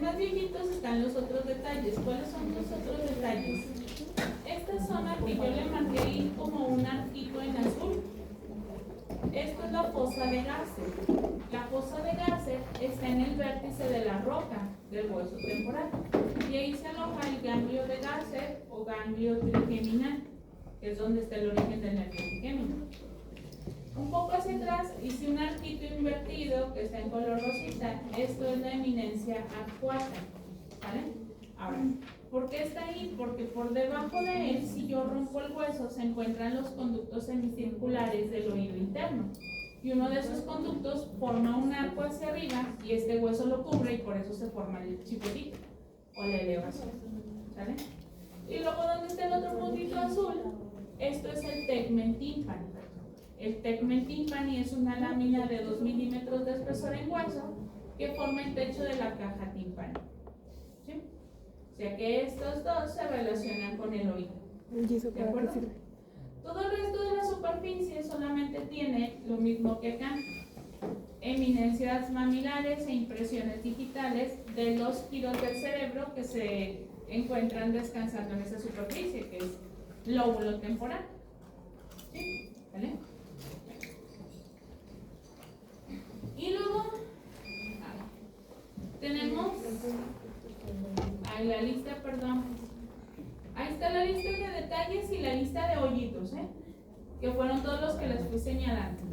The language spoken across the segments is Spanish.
más viejitos están los otros detalles. ¿Cuáles son los otros detalles? Esta zona que yo le marqué ahí como un arquito en azul, esto es la fosa de Garcer. La fosa de Garcer está en el vértice de la roca del hueso temporal. Y ahí se aloja el ganglio de Garcer o ganglio trigeminal, que es donde está el origen del nervio trigémino. Un poco hacia atrás hice un arquito invertido que está en color rosita. Esto es la eminencia arcuata, ¿vale? Ahora, ¿por qué está ahí? Porque por debajo de él, si yo rompo el hueso, se encuentran los conductos semicirculares del oído interno. Y uno de esos conductos forma un arco hacia arriba y este hueso lo cubre y por eso se forma el chipotito o la elevación, ¿vale? Y luego, ¿dónde está el otro puntito azul? Esto es el tegmen tímpani. El tegmen tímpani es una lámina de 2 milímetros de espesor en hueso que forma el techo de la caja tímpana. ¿Sí? O sea que estos dos se relacionan con el oído. ¿De acuerdo? Todo el resto de la superficie solamente tiene lo mismo que acá: eminencias mamilares e impresiones digitales de los giros del cerebro que se encuentran descansando en esa superficie, que es lóbulo temporal. ¿Sí? ¿Vale? Y luego tenemos ahí la lista, perdón. Ahí está la lista de detalles y la lista de hoyitos, que fueron todos los que les fui señalando.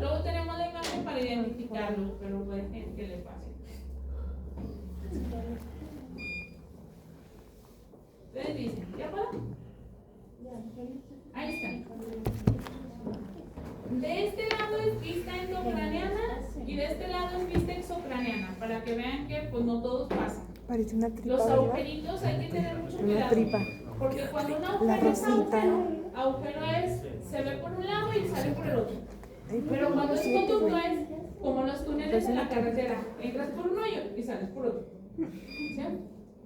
Luego tenemos la imagen para identificarlos, pero dejen que le pase. Ustedes dicen, ¿ya puedo? Ahí están. De este lado es vista endocraneana y de este lado es vista exocraneana, para que vean que pues no todos pasan. Parece una tripa. Los agujeritos hay que tener mucho cuidado. Una tripa. Porque cuando un agujero es agujero es, se ve por un lado y sale por el otro. Pero cuando es conducto es como los túneles en la carretera. Entras por un hoyo y sales por otro. ¿Sí?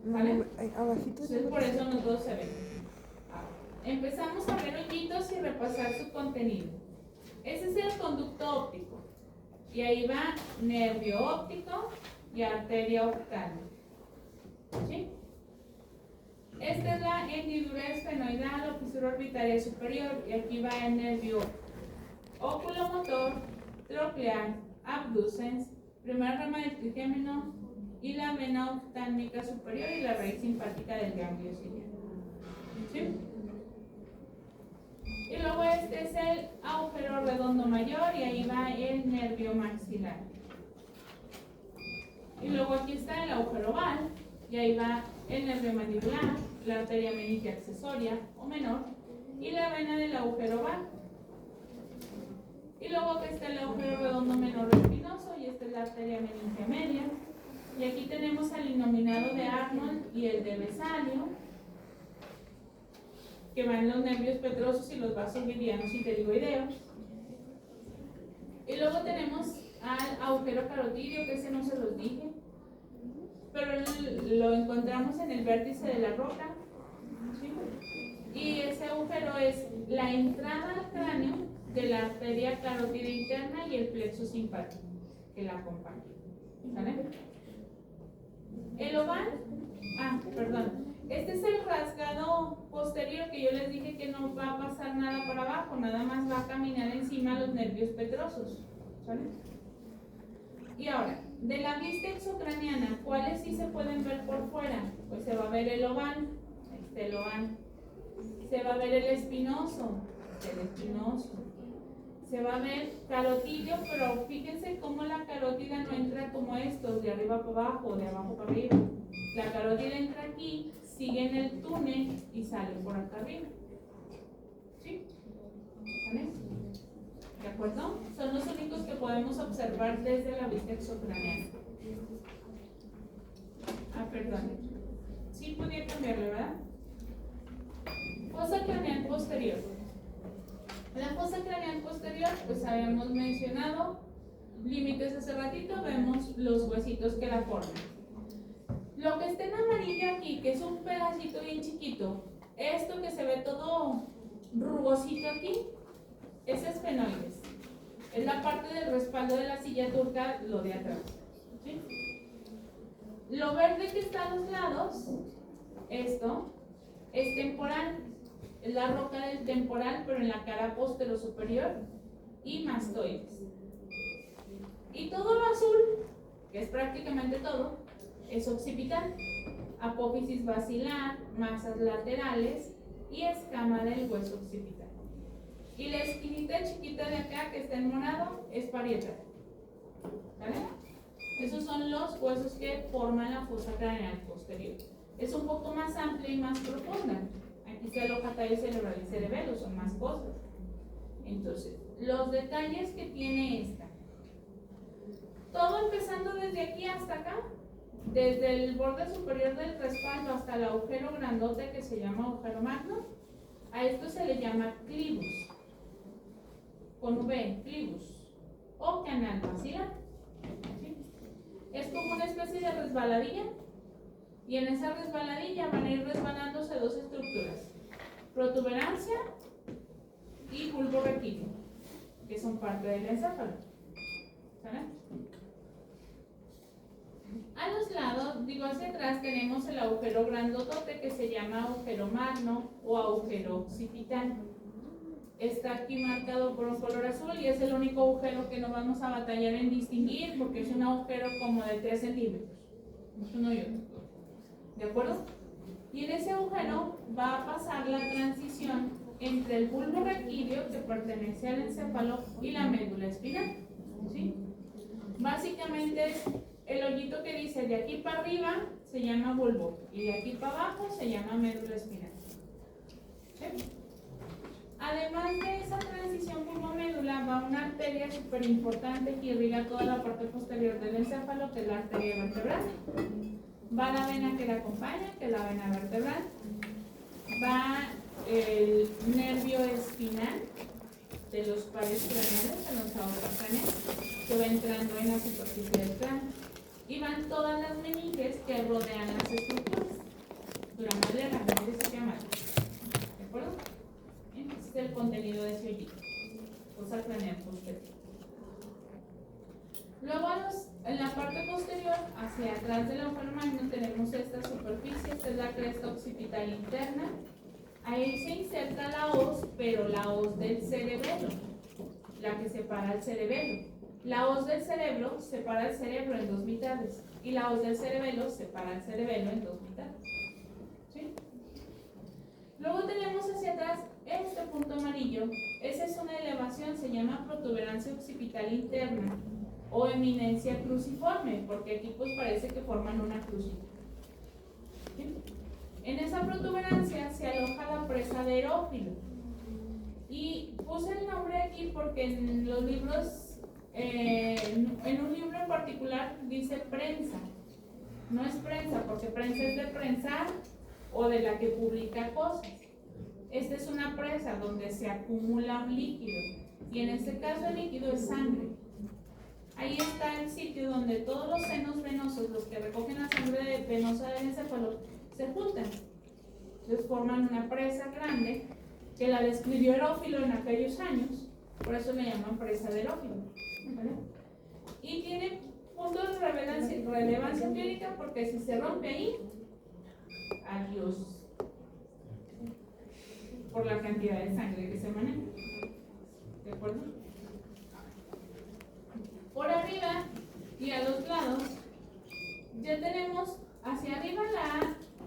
¿Vale? Entonces por eso no todos se ven. Empezamos a ver hoyitos y repasar su contenido. Ese es el conducto óptico. Y ahí va nervio óptico y arteria octal. ¿Sí? Esta es la hendidura esfenoidal o fisura orbitaria superior. Y aquí va el nervio oculomotor, troclear, abducens, primera rama del trigémino y la vena oftálmica superior y la raíz simpática del ganglio ciliar. ¿Sí? Y luego este es el agujero redondo mayor y ahí va el nervio maxilar. Y luego aquí está el agujero oval y ahí va el nervio mandibular, la arteria meningia accesoria o menor y la vena del agujero oval. Y luego aquí está el agujero redondo menor espinoso y esta es la arteria meningia media. Y aquí tenemos al innominado de Arnold y el de Vesalio, que van los nervios petrosos y los vasos livianos y pterigoideos. Y luego tenemos al agujero carotidio, que ese no se los dije, pero lo encontramos en el vértice de la roca. ¿Sí? Y ese agujero es la entrada al cráneo de la arteria carótida interna y el plexo simpático que la acompaña. ¿Vale? El oval, perdón. Este es el rasgado posterior que yo les dije que no va a pasar nada para abajo, nada más va a caminar encima los nervios petrosos. ¿Vale? Y ahora, de la vista exocraniana, ¿cuáles sí se pueden ver por fuera? Pues se va a ver el oval, el oval. Se va a ver el espinoso, Se va a ver carotidio, pero fíjense cómo la carótida no entra como estos, de arriba para abajo, de abajo para arriba. La carótida entra aquí, sigue en el túnel y sale por acá arriba. ¿Sí? ¿Vale? ¿De acuerdo? Son los únicos que podemos observar desde la vista exocraneana. Perdón. Sí podía cambiarlo, ¿verdad? Fosa craneal posterior. La fosa craneal posterior, pues habíamos mencionado límites hace ratito, vemos los huesitos que la forman. Lo que está en amarillo aquí, que es un pedacito bien chiquito, esto que se ve todo rugosito aquí, es esfenoides. Es la parte del respaldo de la silla turca, lo de atrás. ¿Sí? Lo verde que está a los lados, esto, es temporal. Es la roca del temporal, pero en la cara postero superior y mastoides. Y todo lo azul, que es prácticamente todo, es occipital. Apófisis basilar, masas laterales y escama del hueso occipital. Y la esquinita chiquita de acá que está en morado es parietal. ¿Vale? Esos son los huesos que forman la fosa craneal posterior. Es un poco más amplia y más profunda. Aquí se aloja tallo cerebral y cerebelo, son más cosas. Entonces, los detalles que tiene esta. Todo empezando desde aquí hasta acá, desde el borde superior del respaldo hasta el agujero grandote que se llama agujero magno, a esto se le llama clivus, con V, clivus, o canal basilar. ¿Sí? Es como una especie de resbaladilla, y en esa resbaladilla van a ir resbalándose dos estructuras, protuberancia y bulbo raquídeo, que son parte del encéfalo. ¿Sale? A los lados, digo hacia atrás, tenemos el agujero grandotote que se llama agujero magno o agujero occipital. Está aquí marcado por un color azul y es el único agujero que no vamos a batallar en distinguir porque es un agujero como de 3 centímetros. Uno y otro. ¿De acuerdo? Y en ese agujero va a pasar la transición entre el bulbo raquídeo, que pertenece al encéfalo, y la médula espinal. ¿Sí? Básicamente es el hoyito que dice de aquí para arriba se llama bulbo y de aquí para abajo se llama médula espinal. ¿Sí? Además de esa transición bulbo-médula va una arteria súper importante que irriga toda la parte posterior del encéfalo, que es la arteria vertebral. Va la vena que la acompaña, que es la vena vertebral. Va el nervio espinal de los pares craneales, de los aortas craneales, que va entrando en la superficie del cráneo. Y van todas las meninges que rodean las estructuras. Durante la meninges se llama. ¿De acuerdo? Este es el contenido de ese hoyito. Fosa craneal posterior. Luego en la parte posterior, hacia atrás del agujero magno, tenemos esta superficie. Esta es la cresta occipital interna. Ahí se inserta la hoz, pero la hoz del cerebelo, la que separa el cerebelo. La hoz del cerebro separa el cerebro en dos mitades y la hoz del cerebelo separa el cerebelo en dos mitades. ¿Sí? Luego tenemos hacia atrás este punto amarillo. Esa es una elevación, se llama protuberancia occipital interna o eminencia cruciforme, porque aquí pues parece que forman una cruz. ¿Sí? En esa protuberancia se aloja la presa de erófilo. Y puse el nombre aquí porque en los libros, en un libro en particular dice prensa. No es prensa, porque prensa es de prensar o de la que publica cosas. Esta es una presa donde se acumula un líquido. Y en este caso el líquido es sangre. Ahí está el sitio donde todos los senos venosos, los que recogen la sangre venosa del encéfalo, se juntan. Entonces forman una presa grande que la describió Erófilo en aquellos años, por eso le llaman presa de Erófilo. ¿Vale? Y tiene punto de relevancia clínica porque si se rompe ahí, adiós, por la cantidad de sangre que se maneja. ¿De acuerdo? Por arriba y a los lados ya tenemos hacia arriba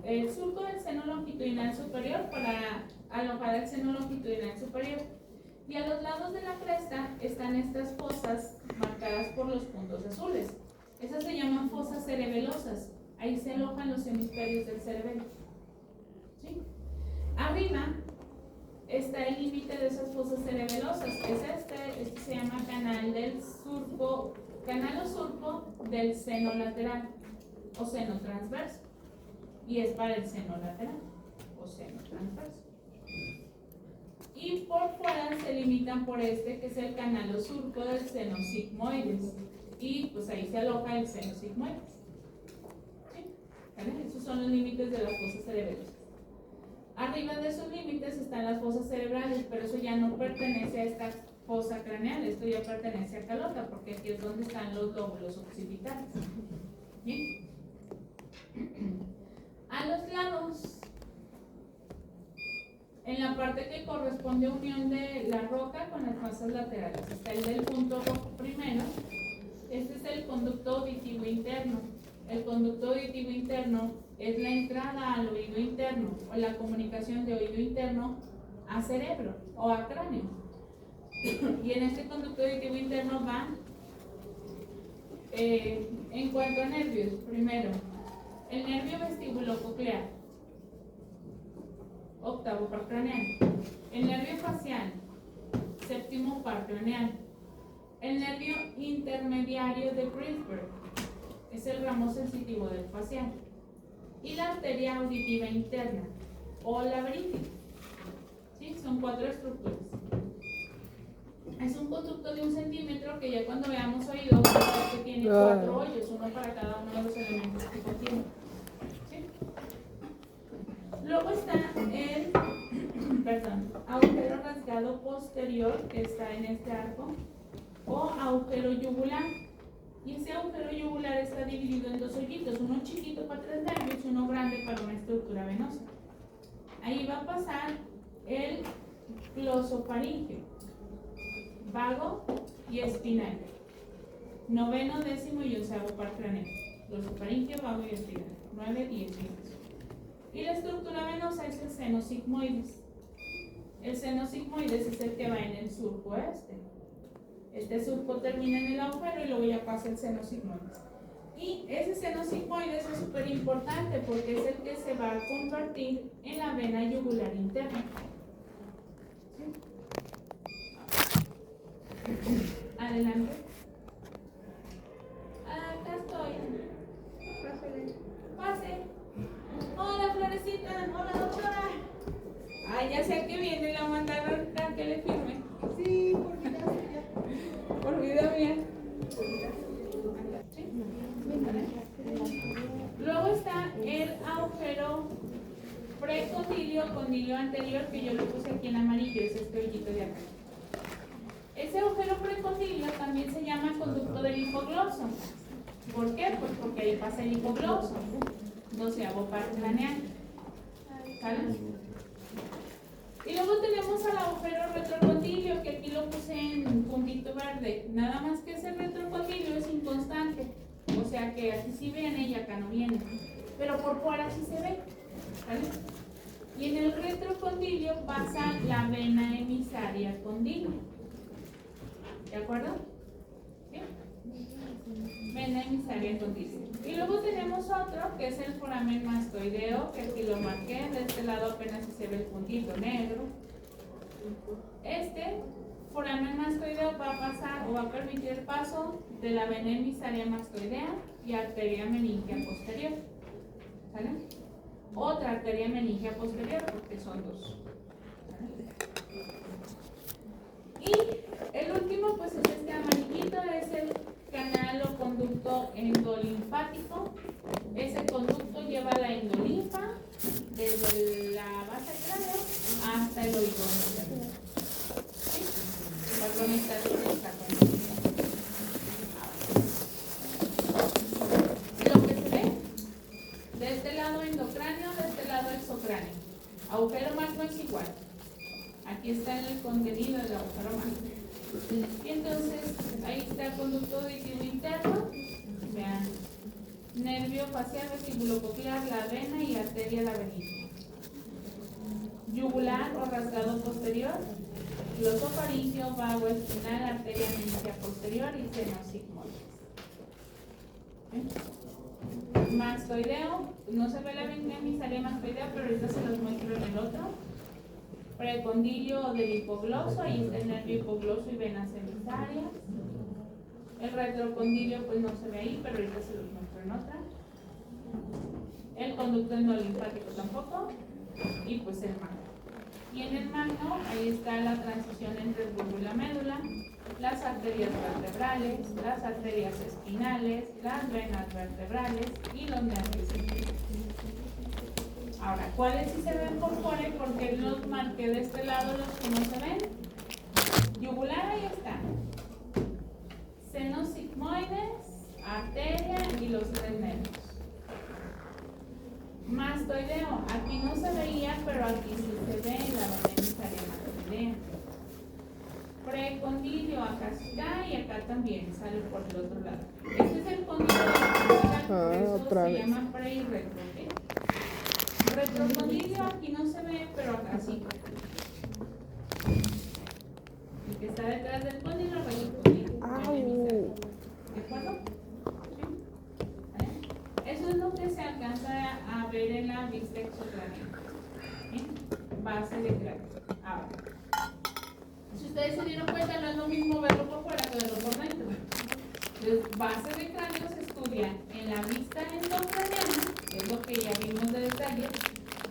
el surco del seno longitudinal superior para alojar el seno longitudinal superior. Y a los lados de la cresta están estas fosas marcadas por los puntos azules. Esas se llaman fosas cerebelosas. Ahí se alojan los hemisferios del cerebelo. ¿Sí? Arriba está el límite de esas fosas cerebelosas. Es este se llama canal del surco, canal o surco del seno lateral o seno transverso. Y es para el seno lateral o seno transverso. Y por fuera se limitan por este, que es el canal o surco del seno sigmoides. Y pues ahí se aloja el seno sigmoides. ¿Sí? ¿Vale? Esos son los límites de las fosas cerebelosas. Arriba de esos límites están las fosas cerebrales, pero eso ya no pertenece a esta fosa craneal, esto ya pertenece a calota, porque aquí es donde están los lóbulos occipitales. ¿Bien? parte que corresponde a unión de la roca con las fasas laterales. Está el del punto rojo primero. Este es el conducto auditivo interno. El conducto auditivo interno es la entrada al oído interno o la comunicación de oído interno a cerebro o a cráneo. Y en este conducto auditivo interno va, en cuanto a nervios, primero, el nervio vestibulococlear, octavo par craneal, el nervio facial, séptimo par craneal, el nervio intermediario de Brisberg, es el ramo sensitivo del facial, y la arteria auditiva interna o laberíntica. ¿Sí? Son 4 estructuras. Es un conducto de 1 centímetro que ya cuando veamos oído vamos a ver que tiene 4 hoyos, uno para cada uno de los elementos que contiene. ¿Sí? Luego está el agujero rasgado posterior que está en este arco o agujero yugular. Y ese agujero yugular está dividido en 2 hoyitos, uno chiquito para 3 nervios y uno grande para una estructura venosa. Ahí va a pasar el glosofaríngeo, vago y espinal. Noveno, décimo y 11º par craneal. Glosofaríngeo, vago y espinal. 9, 10 y 11. Y la estructura venosa es el seno sigmoides. El seno sigmoides es el que va en el surco este. Este surco termina en el agujero y luego ya pasa el seno sigmoides. Y ese seno sigmoides es súper importante porque es el que se va a convertir en la vena yugular interna. ¿Sí? Adelante. Acá estoy. Pase. Hola, Florecita. Hola, doctora. Ay, ya sé que viene, la mandaron a que le firme. Sí, por vida suya. Por vida mía. ¿Sí? Luego está el agujero precondilio, condilio anterior, que yo lo puse aquí en amarillo, es este hoyito de acá. Ese agujero precondilio también se llama conducto del hipogloso. ¿Por qué? Pues porque ahí pasa el hipogloso, 12º par craneal. ¿Sale? Y luego tenemos al agujero retrocondilio, que aquí lo puse en puntito verde. Nada más que ese retrocondilio es inconstante. O sea que aquí sí viene y acá no viene. Pero por fuera sí se ve. ¿Vale? Y en el retrocondilio pasa la vena emisaria condilia. ¿De acuerdo? ¿Bien? Vena emisaria condilia. Y luego tenemos otro que es el foramen mastoideo, que aquí lo marqué. De este lado apenas se ve el puntito negro. Este foramen mastoideo va a pasar o va a permitir el paso de la vena emisaria mastoidea y arteria meningia posterior. ¿Sale? Otra arteria meningia posterior, porque son 2. Y el último, pues es este amarillito, es el canal o conducto endolinfático. Ese conducto lleva la endolinfa desde la base del cráneo hasta el oído. ¿Sí? Va a conectar esta conducta. Lo que se ve, de este lado endocráneo, de este lado exocráneo. Agujero magno es igual. Aquí está el contenido del agujero magno. Y entonces, ahí está el conducto auditivo interno. Vean. Nervio facial, vestibulococlear, la vena y arteria laberíntica. Yugular o rasgado posterior. Glosofaríngeo, vago, espinal, arteria meningia posterior y seno sigmoides. Mastoideo, no se ve la vena emisaria mastoidea, pero ahorita se los muestro en el otro. Precondilio del hipogloso, ahí está el nervio hipogloso y venas emisarias. El retrocondilio pues no se ve ahí, pero ahorita se los muestro en otra. El conducto endolinfático tampoco. Y pues el magno. Y en el magno, ahí está la transición entre el bulbo y la médula, las arterias vertebrales, las arterias espinales, las venas vertebrales y los nervios. Ahora, ¿cuáles sí se ven por fuera y por qué los marqué de este lado los que no se ven? Yugular, ahí está. Senos sigmoides, arteria y los 3 nervios. Más mastoideo. Aquí no se veía, pero aquí sí se ve la venaria mastoidea. Precondilio, acá está y acá también sale por el otro lado. Este es el condilio vertical, por eso se llama pre y retro, ¿ok? Retrocondilio aquí no se ve, pero acá sí. El que está detrás del condilio, retrocondilio. ¿De acuerdo? ¿Sí? ¿Vale? Eso es lo que se alcanza a ver en la vista exocraniana. ¿Sí? Base de cráneo. Ahora, si ustedes se dieron cuenta, no es lo mismo verlo por fuera que verlo por dentro. Entonces, base de cráneo se estudia en la vista endocraniana, que es lo que ya vimos de detalle,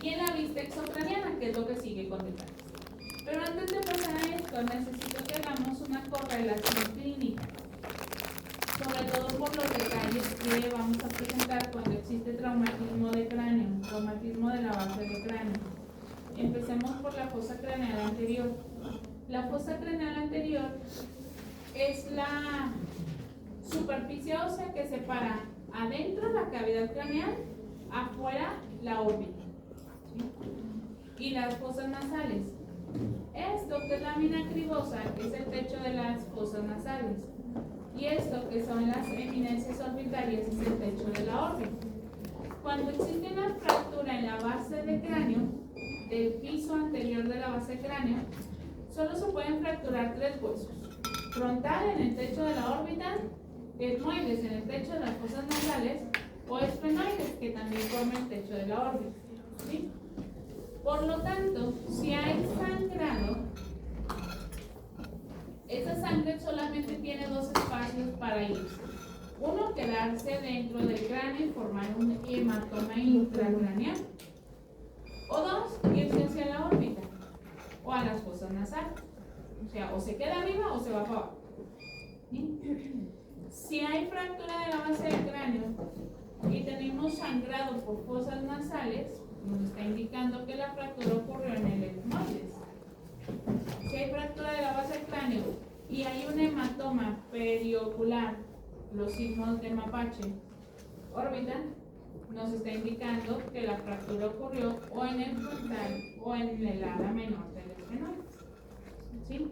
y en la vista exocraniana, que es lo que sigue con detalles. Pero antes de pasar a esto, necesito que hagamos una correlación clínica, sobre todo por los detalles que vamos a presentar cuando existe traumatismo de cráneo, traumatismo de la base de cráneo. Empecemos por la fosa craneal anterior. La fosa craneal anterior es la superficie ósea que separa adentro la cavidad craneal, afuera la órbita, ¿sí? Y las fosas nasales. Esto que es la lámina cribosa es el techo de las fosas nasales. Y esto que son las eminencias orbitarias es el techo de la órbita. Cuando existe una fractura en la base de cráneo, del piso anterior de la base de cráneo, solo se pueden fracturar 3 huesos: frontal en el techo de la órbita, etmoides en el techo de las fosas nasales o esfenoides que también forman el techo de la órbita, ¿sí? Por lo tanto, si hay sangrado, esa sangre solamente tiene 2 espacios para irse. Uno, quedarse dentro del cráneo y formar un hematoma intracraneal. O 2, irse hacia la órbita o a las fosas nasales. O sea, o se queda arriba o se va para abajo. ¿Sí? Si hay fractura de la base del cráneo y tenemos sangrado por fosas nasales, nos está indicando que la fractura ocurrió en el etmoides. Si hay fractura de la base del cráneo y hay un hematoma periocular, los signos de mapache, órbita, nos está indicando que la fractura ocurrió o en el frontal o en el ala menor del esfenoide. ¿Sí?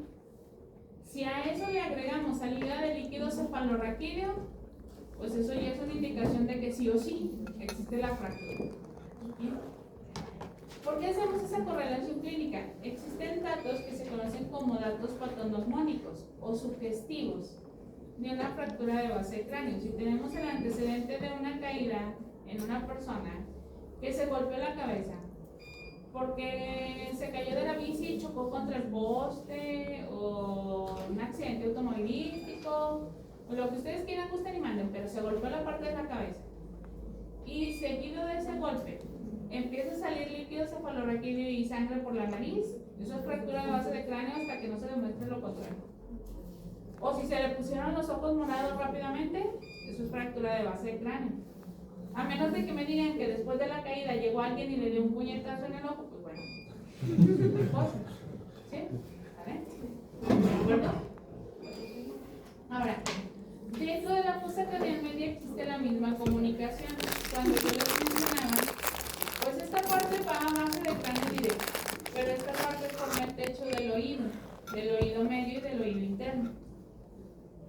Si a eso le agregamos salida de líquido cefalorraquídeo, pues eso ya es una indicación de que sí o sí existe la fractura. ¿Sí? ¿Por qué hacemos esa correlación clínica? Existen datos que se conocen como datos patognomónicos o sugestivos de una fractura de base de cráneo. Si tenemos el antecedente de una caída en una persona que se golpeó la cabeza porque se cayó de la bici y chocó contra el poste, o un accidente automovilístico, o lo que ustedes quieran, gusten y manden, pero se golpeó la parte de la cabeza, y seguido de ese golpe empieza a salir líquido cefalorraquídeo y sangre por la nariz, eso es fractura de base de cráneo hasta que no se demuestre lo contrario. O si se le pusieron los ojos morados rápidamente, eso es fractura de base de cráneo. A menos de que me digan que después de la caída llegó alguien y le dio un puñetazo en el ojo, pues bueno. ¿Sí? ¿Vale? ¿De acuerdo? Ahora, dentro de la fosa craneal media existe la misma comunicación. Cuando yo les mencionaba, pues esta parte va a base de cráneo directo, pero esta parte forma el techo del oído medio y del oído interno.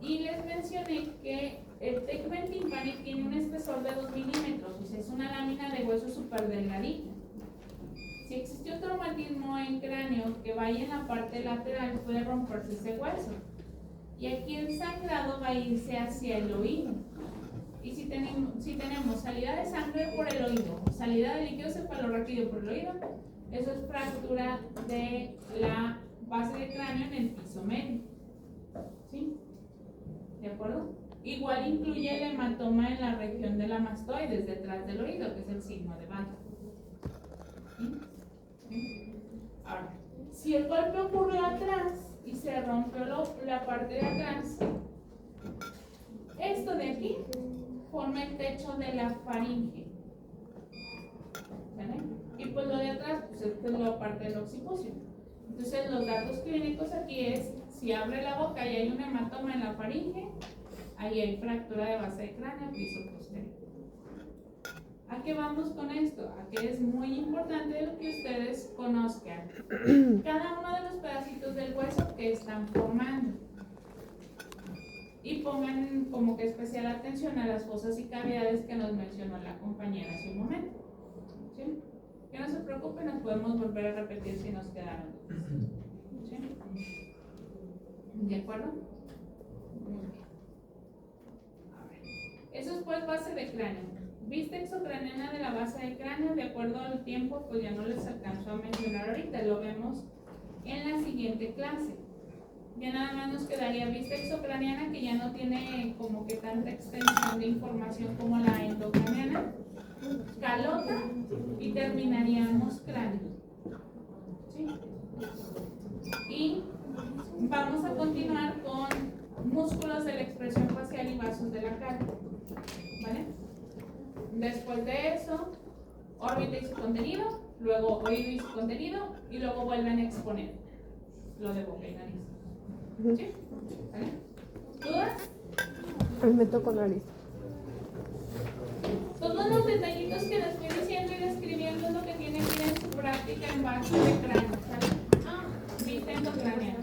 Y les mencioné que el tegmen timpani tiene un espesor de 2 milímetros, o sea, es una lámina de hueso súper delgadita. Si existe un traumatismo en cráneo que vaya en la parte lateral, puede romperse ese hueso. Y aquí el sangrado va a irse hacia el oído. Y si tenemos salida de sangre por el oído, salida de líquido cefalorraquídeo por el oído, eso es fractura de la base de cráneo en el piso medio. ¿Sí? ¿De acuerdo? Igual incluye el hematoma en la región de la mastoides, detrás del oído, que es el signo de Bantam. ¿Sí? Ahora, si el golpe ocurrió atrás y se rompió la parte de atrás, esto de aquí forma el techo de la faringe. ¿Vale? Y pues lo de atrás, pues esta es la parte del occipucio. Entonces los datos clínicos aquí es, si abre la boca y hay un hematoma en la faringe, ahí hay fractura de base de cráneo, piso posterior. ¿A qué vamos con esto? A que es muy importante que ustedes conozcan cada uno de los pedacitos del hueso que están formando. Y pongan como que especial atención a las fosas y cavidades que nos mencionó la compañera hace un momento. ¿Sí? Que no se preocupen, nos podemos volver a repetir si nos quedaron dudas. ¿Sí? ¿De acuerdo? Muy bien. A ver. Eso es pues base de cráneo. Vista exocraneana de la base del cráneo, de acuerdo al tiempo, pues ya no les alcanzo a mencionar ahorita, lo vemos en la siguiente clase. Ya nada más nos quedaría vista exocraneana, que ya no tiene como que tanta extensión de información como la endocraneana, calota y terminaríamos cráneo. ¿Sí? Y vamos a continuar con músculos de la expresión facial y vasos de la cara. ¿Vale? Después de eso, órbita y su contenido, luego oído y su contenido, y luego vuelven a exponer lo de boca y nariz. ¿Sí? ¿Vale? ¿Dudas? A mí me tocó nariz. Todos los detallitos que les estoy diciendo y describiendo es lo que tienen que ir en su práctica en base de cráneo. ¿Sale? Vista endocraneana.